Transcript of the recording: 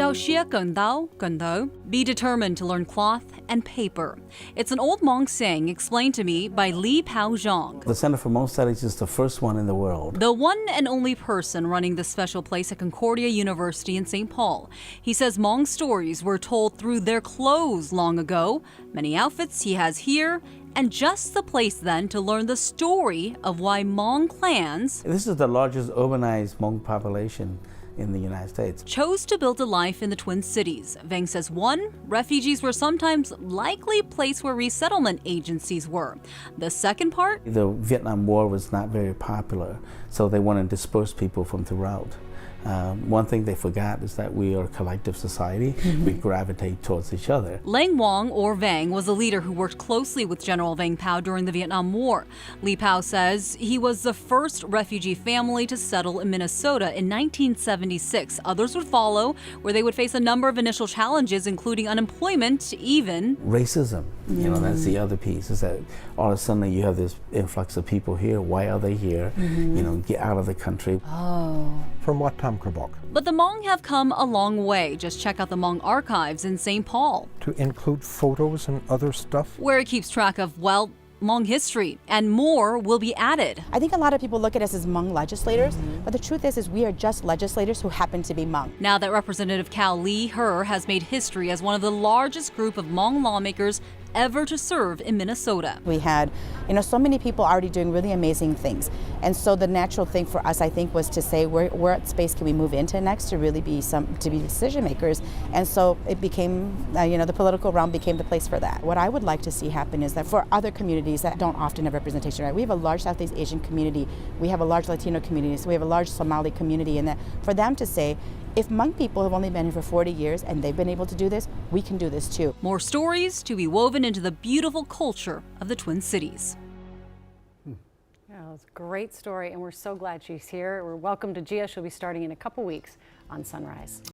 Dao Xie Gun Dao, Gun Dao, be determined to learn cloth and paper. It's an old Hmong saying explained to me by Li Pao Zhang, The Center for Hmong Studies is the first one in the world. the one and only person running this special place at Concordia University in St. Paul. He says Hmong stories were told through their clothes long ago, many outfits he has here, and just the place then to learn the story of why Hmong clans This is the largest urbanized Hmong population in the United States. chose to build a life in the Twin Cities. Vang says, one, refugees were sometimes likely placed where resettlement agencies were. The second part, The Vietnam War was not very popular, so they want to disperse people from throughout. One thing they forgot is that we are a collective society. We gravitate towards each other. Lang Wang, or Vang, was a leader who worked closely with General Vang Pao during the Vietnam War. Li Pao says he was the first refugee family to settle in Minnesota in 1976. Others would follow, where they would face a number of initial challenges, including unemployment, even Racism, you know, that's the other piece, is that all of a sudden you have this influx of people here. Why are they here? You know, get out of the country. From what Tam Krabok? But the Hmong have come a long way. Just check out the Hmong archives in St. Paul, To include photos and other stuff? where it keeps track of, well, Hmong history, and more will be added. I think a lot of people look at us as Hmong legislators, but the truth is we are just legislators who happen to be Hmong. Now that Representative Cal Lee Her has made history as one of the largest group of Hmong lawmakers ever to serve in Minnesota. We had, so many people already doing really amazing things. And so the natural thing for us, I think, was to say, what space can we move into next to really be decision makers? And so it became, the political realm became the place for that. What I would like to see happen is that for other communities that don't often have representation, right? We have a large Southeast Asian community, we have a large Latino community, so we have a large Somali community, and that for them to say, if Hmong people have only been here for 40 years and they've been able to do this, we can do this too. More stories to be woven into the beautiful culture of the Twin Cities. Yeah, it's a great story, and we're so glad she's here. We're welcome to Gia. She'll be starting in a couple weeks on Sunrise.